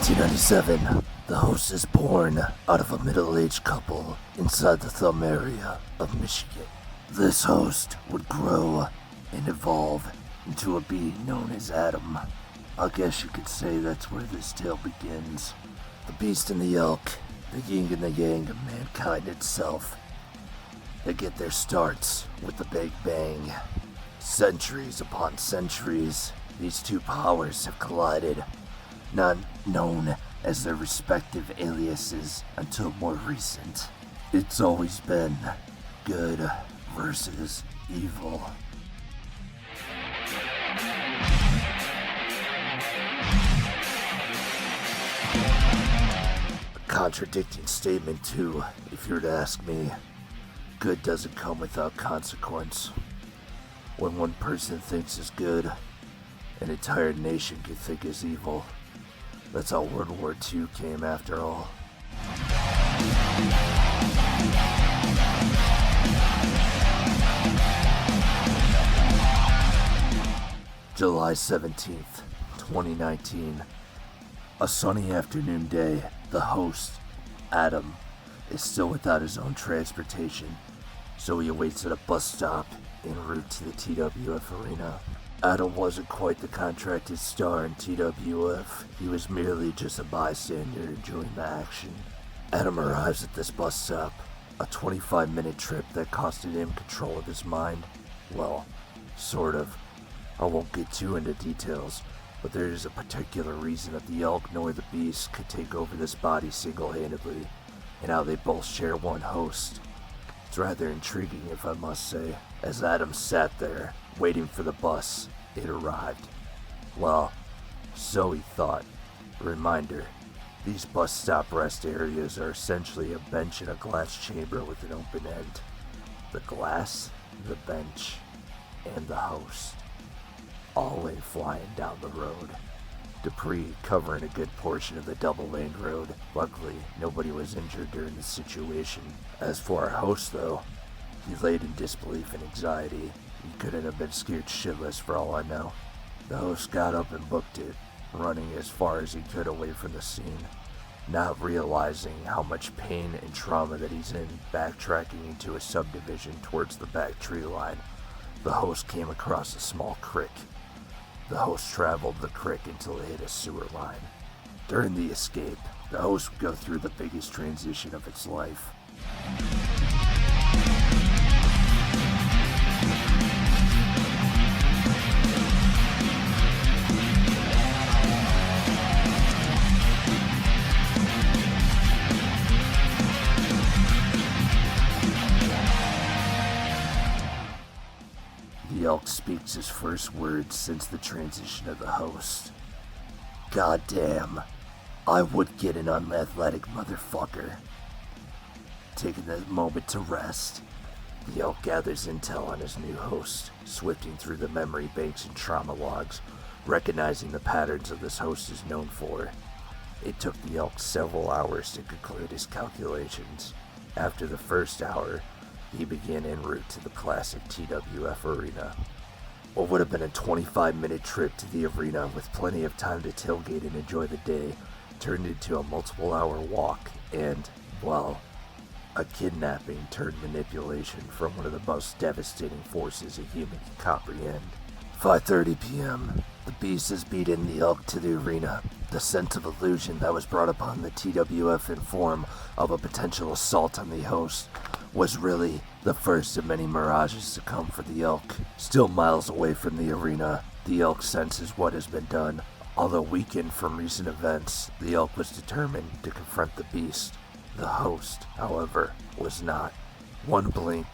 1997, the host is born out of a middle-aged couple inside the Thumb area of Michigan. This host would grow and evolve into a being known as Adam. I guess you could say that's where this tale begins. The beast and the elk, the yin and the yang of mankind itself. They get their starts with the Big Bang. Centuries upon centuries, these two powers have collided, not known as their respective aliases until more recent. It's always been good versus evil. A contradicting statement too, if you were to ask me. Good doesn't come without consequence. When one person thinks is good, an entire nation could think is evil. That's how World War II came after all. July 17th, 2019. A sunny afternoon day. The host, Adam, is still without his own transportation, so he awaits at a bus stop en route to the TWF arena. Adam wasn't quite the contracted star in TWF. He was merely just a bystander enjoying the action. Adam arrives at this bus stop, a 25-minute trip that costed him control of his mind. Well, sort of. I won't get too into details, but there is a particular reason that the elk nor the beast could take over this body single-handedly, and how they both share one host. It's rather intriguing, if I must say. As Adam sat there, waiting for the bus, it arrived. Well, so he thought. Reminder, these bus stop rest areas are essentially a bench in a glass chamber with an open end. The glass, the bench, and the host all went flying down the road. Debris covering a good portion of the double-lane road. Luckily, nobody was injured during the situation. As for our host, though, he laid in disbelief and anxiety. He couldn't have been scared shitless for all I know. The host got up and booked it, running as far as he could away from the scene, not realizing how much pain and trauma that he's in. Backtracking into a subdivision towards the back tree line, the host came across a small creek. The host traveled the creek until it hit a sewer line. During the escape, the host would go through the biggest transition of its life. The elk speaks his first words since the transition of the host. "God damn, I would get an unathletic motherfucker." Taking the moment to rest, the elk gathers intel on his new host, sifting through the memory banks and trauma logs, recognizing the patterns of this host is known for. It took the elk several hours to conclude his calculations. After the first hour, he began en route to the classic TWF arena. What would have been a 25-minute trip to the arena with plenty of time to tailgate and enjoy the day turned into a multiple-hour walk and, well, a kidnapping turned manipulation from one of the most devastating forces a human can comprehend. 5:30 p.m. The beast has beaten the elk to the arena. The sense of illusion that was brought upon the TWF in form of a potential assault on the host was really the first of many mirages to come for the elk. Still miles away from the arena, the elk senses what has been done. Although weakened from recent events, the elk was determined to confront the beast. The host, however, was not. One blink,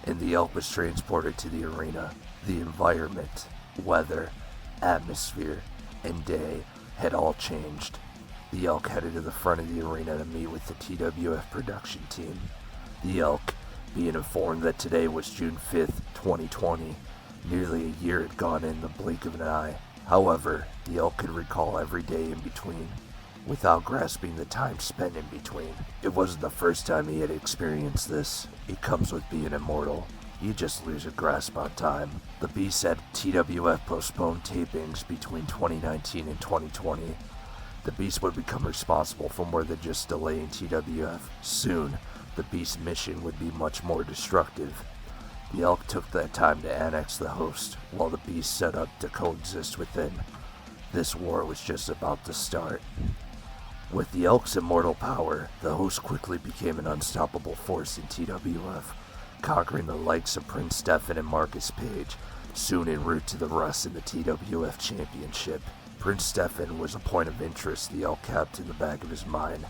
and the elk was transported to the arena. The environment, weather, atmosphere, and day had all changed. The elk headed to the front of the arena to meet with the TWF production team. The elk, being informed that today was June 5th, 2020, nearly a year had gone in the blink of an eye. However, the elk could recall every day in between, without grasping the time spent in between. It wasn't the first time he had experienced this. It comes with being immortal. You just lose a grasp on time. The Beast had TWF postponed tapings between 2019 and 2020. The Beast would become responsible for more than just delaying TWF. Soon, the Beast's mission would be much more destructive. The Elk took that time to annex the host, while the Beast set up to coexist within. This war was just about to start. With the Elk's immortal power, the host quickly became an unstoppable force in TWF, conquering the likes of Prince Stefan and Marcus Page, soon en route to the rust in the TWF Championship. Prince Stefan was a point of interest the Elk kept in the back of his mind.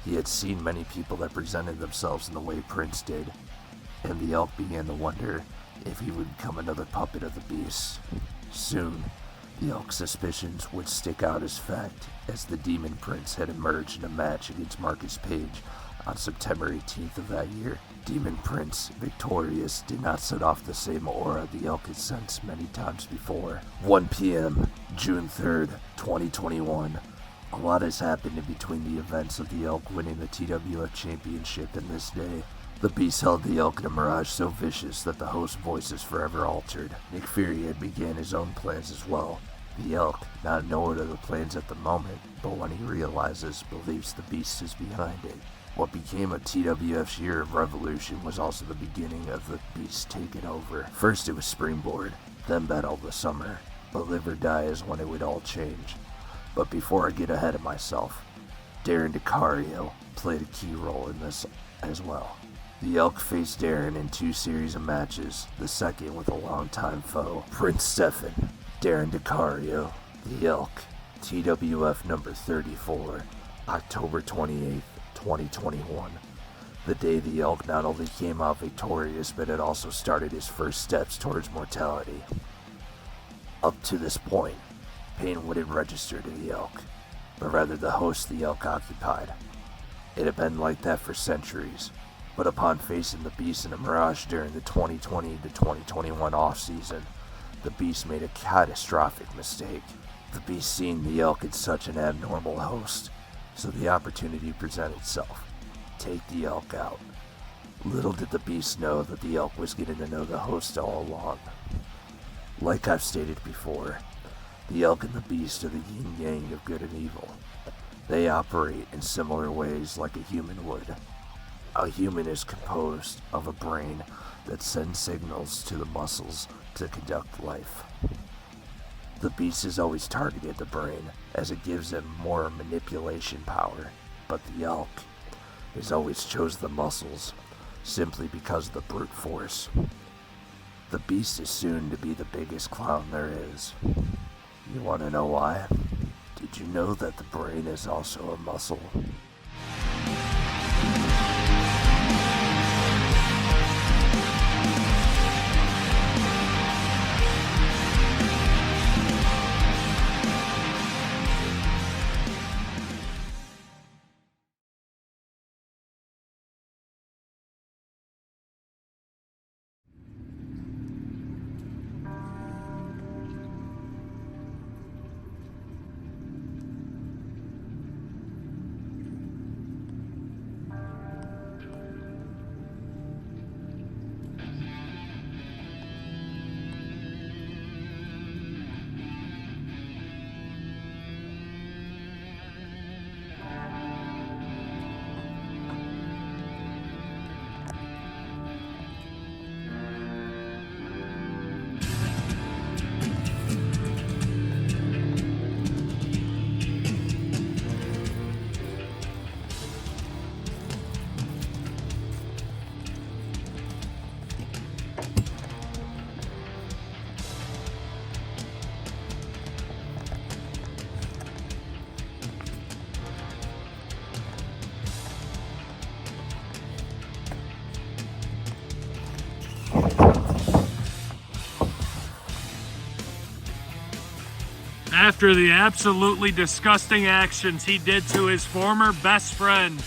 He had seen many people that presented themselves in the way Prince did, and the Elk began to wonder if he would become another puppet of the Beast. Soon, the Elk's suspicions would stick out as fact, as the Demon Prince had emerged in a match against Marcus Page on September 18th of that year. Demon Prince, victorious, did not set off the same aura the Elk had sensed many times before. 1 p.m., June 3rd, 2021. A lot has happened in between the events of the Elk winning the TWF Championship and this day. The Beast held the Elk in a mirage so vicious that the host's voice is forever altered. Nick Fury had began his own plans as well. The Elk, not knowing of the plans at the moment, but when he realizes, believes the Beast is behind it. What became a TWF's year of revolution was also the beginning of the Beast taking over. First it was Springboard, then Battle of the Summer, but Live or Die is when it would all change. But before I get ahead of myself, Darren DeCario played a key role in this as well. The Elk faced Darren in 2 series of matches, the second with a longtime foe, Prince Stefan. Darren DeCario, the Elk, TWF number 34, October 28th, 2021. The day the Elk not only came out victorious, but it also started his first steps towards mortality. Up to this point, pain wouldn't register to the Elk, but rather the host the Elk occupied. It had been like that for centuries. But upon facing the Beast in a mirage during the 2020 to 2021 off-season, the Beast made a catastrophic mistake. The Beast seeing the Elk in such an abnormal host, so the opportunity presented itself. Take the Elk out. Little did the Beast know that the Elk was getting to know the host all along. Like I've stated before, the Elk and the Beast are the yin-yang of good and evil. They operate in similar ways like a human would. A human is composed of a brain that sends signals to the muscles to conduct life. The Beast has always targeted the brain, as it gives him more manipulation power, but the Elk has always chose the muscles, simply because of the brute force. The Beast is soon to be the biggest clown there is. You want to know why? Did you know that the brain is also a muscle? After the absolutely disgusting actions he did to his former best friend,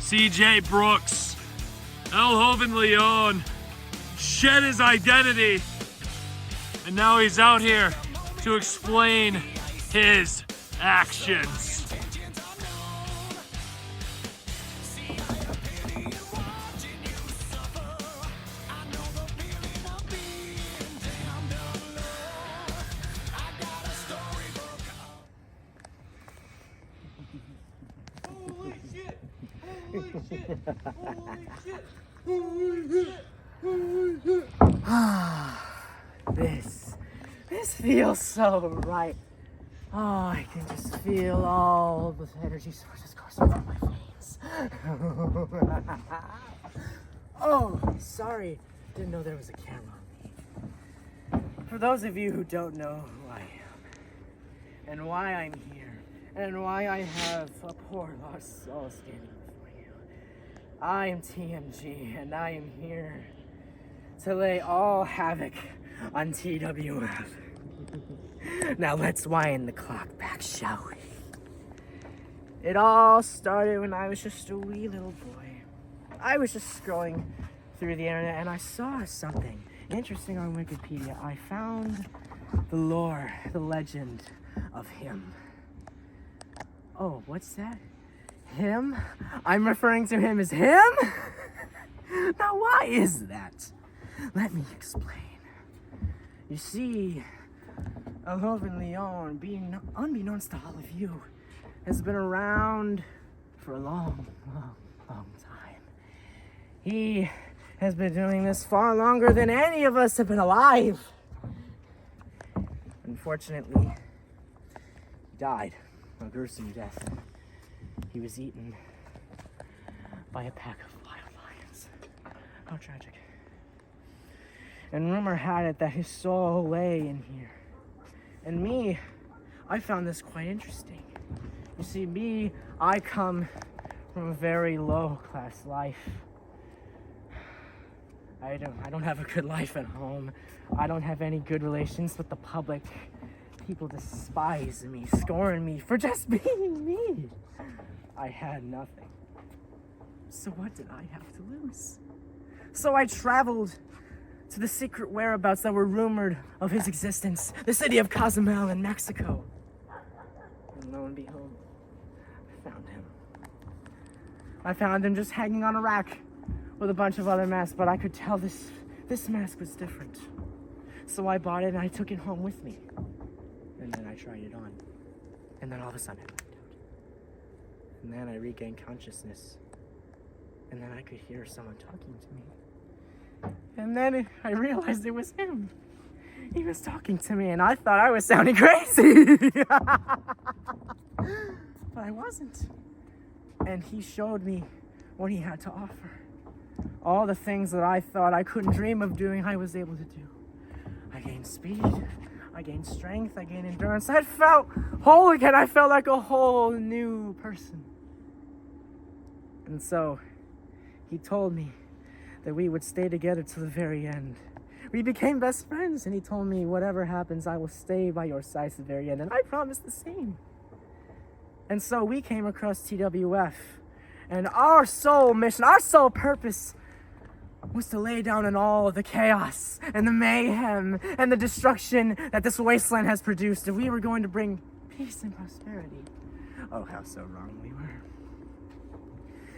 CJ Brooks, El Joven Leon shed his identity, and now he's out here to explain his actions. This feels so right. Oh, I can just feel all the energy sources coursing through my veins. Oh, sorry. Didn't know there was a camera on me. For those of you who don't know who I am, and why I'm here, and why I have a poor lost soul standing before you, I am TMG, and I am here to lay all havoc on TWF. Now let's wind the clock back, shall we? It all started when I was just a wee little boy. I was just scrolling through the internet and I saw something interesting on Wikipedia. I found the lore, the legend of him. Oh, what's that? Him? I'm referring to him as him? Now why is that? Let me explain. You see, Alhoven Leon, being unbeknownst to all of you, has been around for a long time. He has been doing this far longer than any of us have been alive. Unfortunately, he died a gruesome death. He was eaten by a pack of wild lions. How tragic. And rumor had it that his soul lay in here. And me, I found this quite interesting. You see, me, I come from a very low-class life. I don't have a good life at home. I don't have any good relations with the public. People despise me, scorn me for just being me. I had nothing. So what did I have to lose? So I traveled to the secret whereabouts that were rumored of his existence, the city of Cozumel in Mexico. And lo and behold, I found him. I found him just hanging on a rack with a bunch of other masks, but I could tell this mask was different. So I bought it and I took it home with me. And then I tried it on. And then all of a sudden I blacked out. And then I regained consciousness. And then I could hear someone talking to me. And then I realized it was him. He was talking to me and I thought I was sounding crazy. But I wasn't. And he showed me what he had to offer. All the things that I thought I couldn't dream of doing, I was able to do. I gained speed, I gained strength, I gained endurance. I felt whole again. I felt like a whole new person. And so he told me that we would stay together to the very end. We became best friends, and he told me, whatever happens, I will stay by your side to the very end, and I promised the same. And so we came across TWF, and our sole mission, our sole purpose was to lay down in all the chaos and the mayhem and the destruction that this wasteland has produced, and we were going to bring peace and prosperity. Oh, how so wrong we were.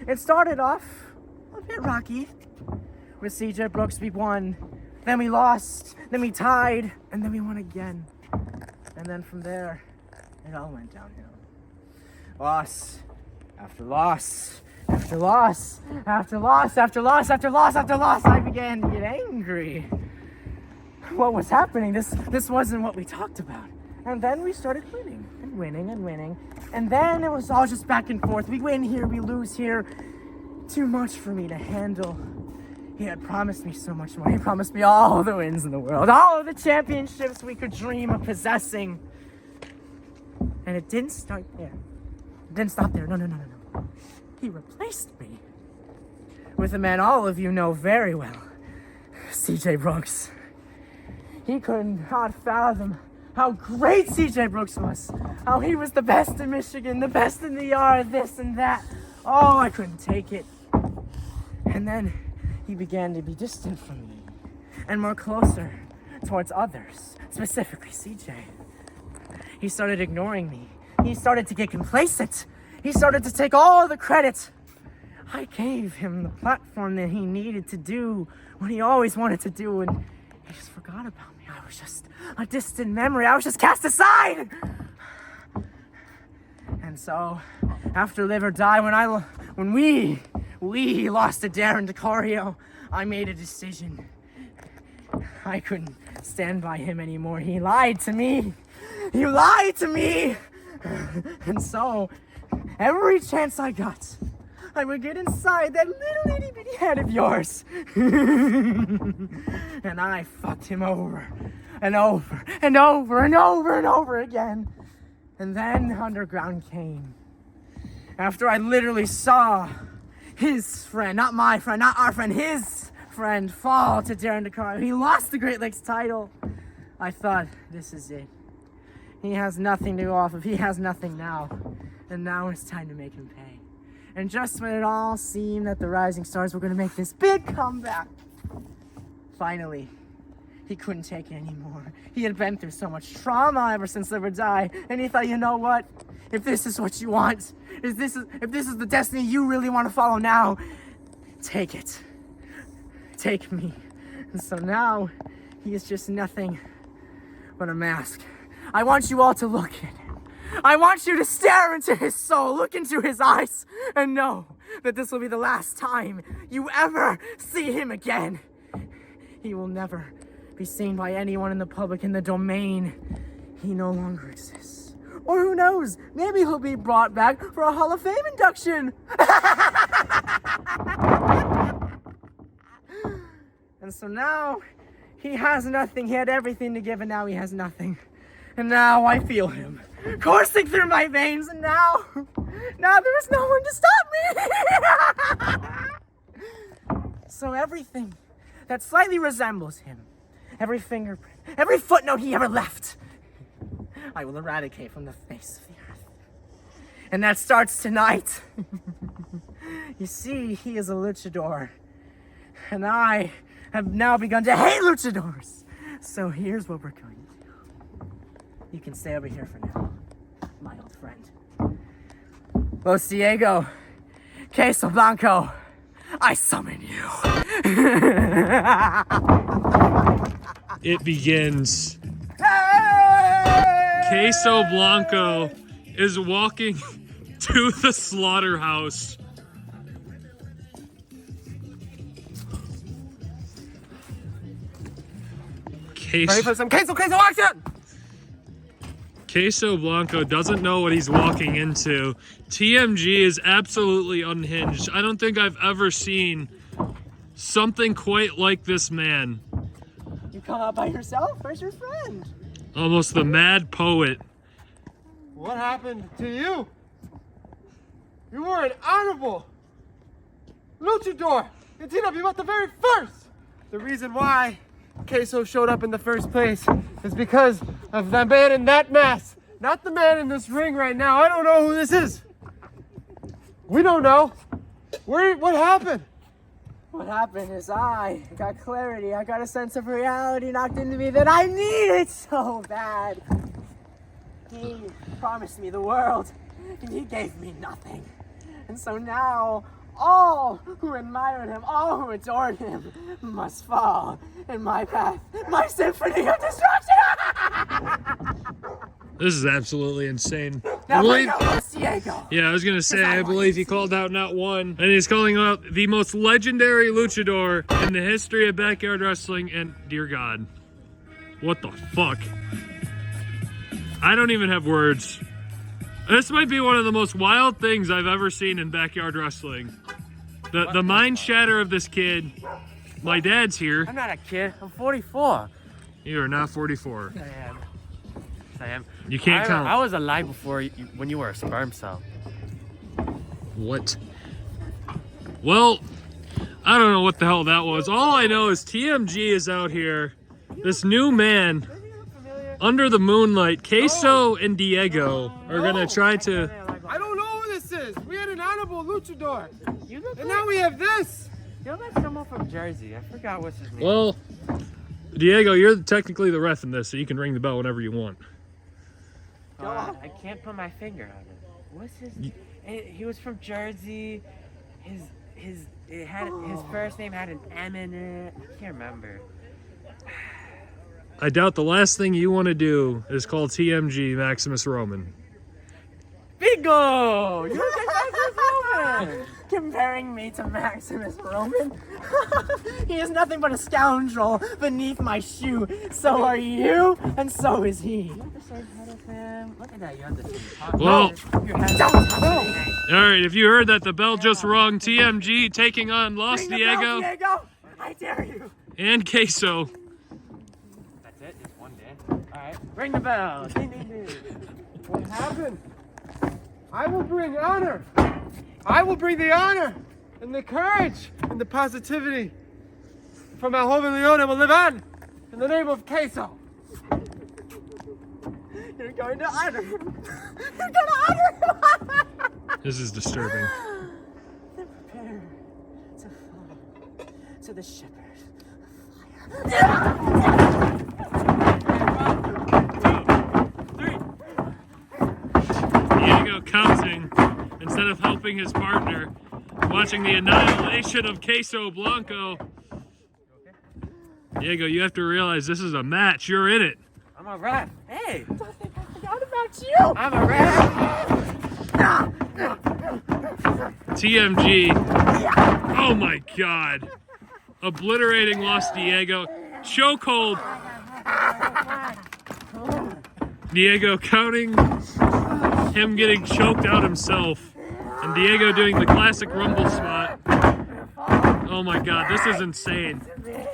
It started off a bit rocky. With CJ Brooks, we won, then we lost, then we tied, and then we won again. And then from there, it all went downhill. Loss after loss, after loss, after loss, after loss, after loss, after loss, I began to get angry. What was happening? This wasn't what we talked about. And then we started winning, and winning, and winning. And then it was all just back and forth. We win here, we lose here. Too much for me to handle. He had promised me so much more. He promised me all the wins in the world, all of the championships we could dream of possessing. And it didn't start there. It didn't stop there. No. He replaced me with a man all of you know very well, CJ Brooks. He could not fathom how great CJ Brooks was, how he was the best in Michigan, the best in the yard, this and that. Oh, I couldn't take it. And then he began to be distant from me and more closer towards others, specifically CJ. He started ignoring me. He started to get complacent. He started to take all the credit. I gave him the platform that he needed to do what he always wanted to do, and he just forgot about me. I was just a distant memory. I was just cast aside. And so, after Live or Die, when we lost to Darren DeCario, I made a decision. I couldn't stand by him anymore. He lied to me. He lied to me. And so, every chance I got, I would get inside that little itty bitty head of yours. And I fucked him over and over and over and over and over again. And then Underground came. After I literally saw his friend, not my friend, not our friend, his friend fall to Darren DeCario. He lost the Great Lakes title. I thought, this is it. He has nothing to go off of. He has nothing now. And now it's time to make him pay. And just when it all seemed that the Rising Stars were going to make this big comeback, finally, he couldn't take it anymore. He had been through so much trauma ever since Live or Die, and he thought, you know what? If this is what you want, if this is the destiny you really want to follow now, take it. Take me. And so now, he is just nothing but a mask. I want you all to look at him. I want you to stare into his soul, look into his eyes, and know that this will be the last time you ever see him again. He will never be seen by anyone in the public in the domain. He no longer exists. Or who knows, maybe he'll be brought back for a Hall of Fame induction. And so now, he has nothing. He had everything to give, and now he has nothing. And now I feel him coursing through my veins, and now there is no one to stop me. So everything that slightly resembles him, every fingerprint, every footnote he ever left, I will eradicate from the face of the earth. And that starts tonight. You see, he is a luchador, and I have now begun to hate luchadors. So here's what we're going to do. You can stay over here for now, my old friend. Los Diego, Queso Blanco, I summon you. It begins. Queso Blanco is walking to the slaughterhouse. Ready for some queso action! Queso Blanco doesn't know what he's walking into. TMG is absolutely unhinged. I don't think I've ever seen something quite like this man. You come out by yourself? Where's your friend? Almost the mad poet. What happened to you? You were an honorable luchador in TWF at the very first. The reason why Queso showed up in the first place is because of the man in that mask, not the man in this ring right now. I don't know who this is. We don't know. What happened? What happened is I got clarity. I got a sense of reality knocked into me that I needed so bad. He promised me the world, and he gave me nothing. And so now, all who admired him, all who adored him, must fall in my path, my symphony of destruction! This is absolutely insane. Now bring out Los Diego. Yeah, I was gonna say, I I believe he called out not one, and he's calling out the most legendary luchador in the history of backyard wrestling, and dear God, what the fuck? I don't even have words. This might be one of the most wild things I've ever seen in backyard wrestling. The mind shatter of this kid. My dad's here. I'm not a kid. I'm 44. You are not 44. I am. You can't count. I was alive before when you were a sperm cell. What? Well, I don't know what the hell that was. All I know is TMG is out here. This new man, under the moonlight, Queso and Diego are gonna try to... I don't know who this is. We had an honorable luchador, You look and like, now we have this. you look like someone from Jersey. I forgot what's his name. Well, Diego, you're technically the ref in this, so you can ring the bell whenever you want. I can't put my finger on it. What's his? He was from Jersey. His first name had an M in it. I can't remember. I doubt the last thing you want to do is call TMG Maximus Roman. Bingo! You look like Maximus Roman. comparing me to Maximus Roman? He is nothing but a scoundrel beneath my shoe. So are you, and so is he. You have the same head as him. Look at that, you have the same top. Well, Your head don't all right, if you heard that, the bell just rung. TMG taking on Los Ring the bell, Diego Diego! I dare you. and Queso. That's it, just one day. Alright, ring the bell. Ding, ding, ding. What happened? I will bring honor. I will bring the honor and the courage and the positivity from El Joven Leone will live on in the name of Queso. You're going to honor him. You're going to honor him. This is disturbing. Then prepare to follow to the shepherd of fire. Diego counting instead of helping his partner, watching the annihilation of Queso Blanco. Diego, you have to realize this is a match. You're in it. I'm a ref. Hey, Don't think I forgot about you. I'm a ref. TMG. Oh my God. Obliterating Los Diego. Chokehold. Diego counting him getting choked out himself. And Diego doing the classic rumble spot. Oh my God, this is insane.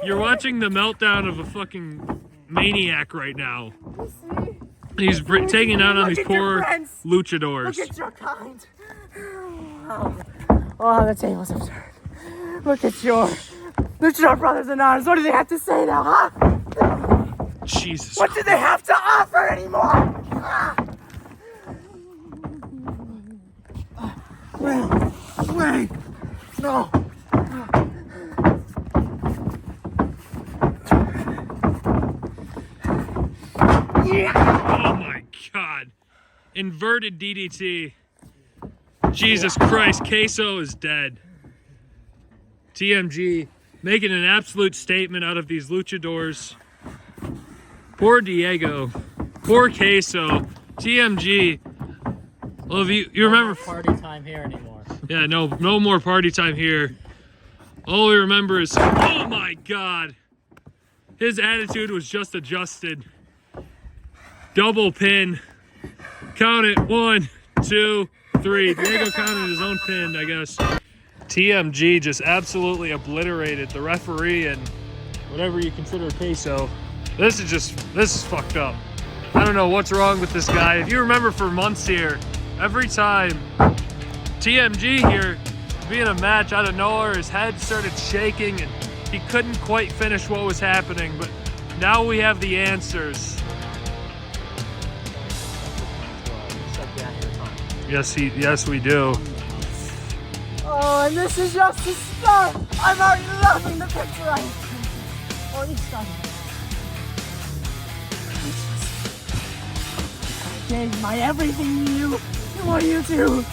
You're watching the meltdown of a fucking maniac right now. He's taking out on these poor luchadors. Look at your kind. Oh, the tables have turned. Look at your brothers in arms. What do they have to say now, huh? Jesus. What do they have to offer anymore? Wait. No. Oh my God. Inverted DDT. Jesus Christ, Queso is dead. TMG making an absolute statement out of these luchadors. Poor Diego. Poor Queso. TMG. Well, if you remember. Party time here anymore. Yeah, no more party time here. All we remember is, oh my God. His attitude was just adjusted. Double pin. Count it. 1, 2, 3. Diego counted his own pin, I guess. TMG just absolutely obliterated the referee and whatever you consider Queso. This is fucked up. I don't know what's wrong with this guy. If you remember for months here, every time TMG here be in a match out of nowhere, his head started shaking and he couldn't quite finish what was happening, but now we have the answers. Yes, we do. Oh, and this is just the start. I'm already loving the picture I have already started. I gave my everything to you. And what do?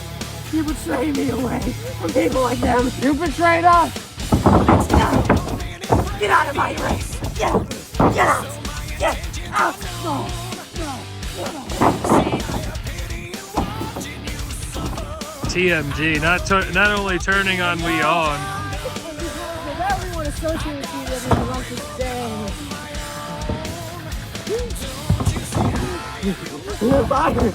You betray me away from people like them. You betrayed us. Get out of my race. Get out. Get out. No. TMG not only turning on Leon. Everyone associated with you that we want to stay. You're fired.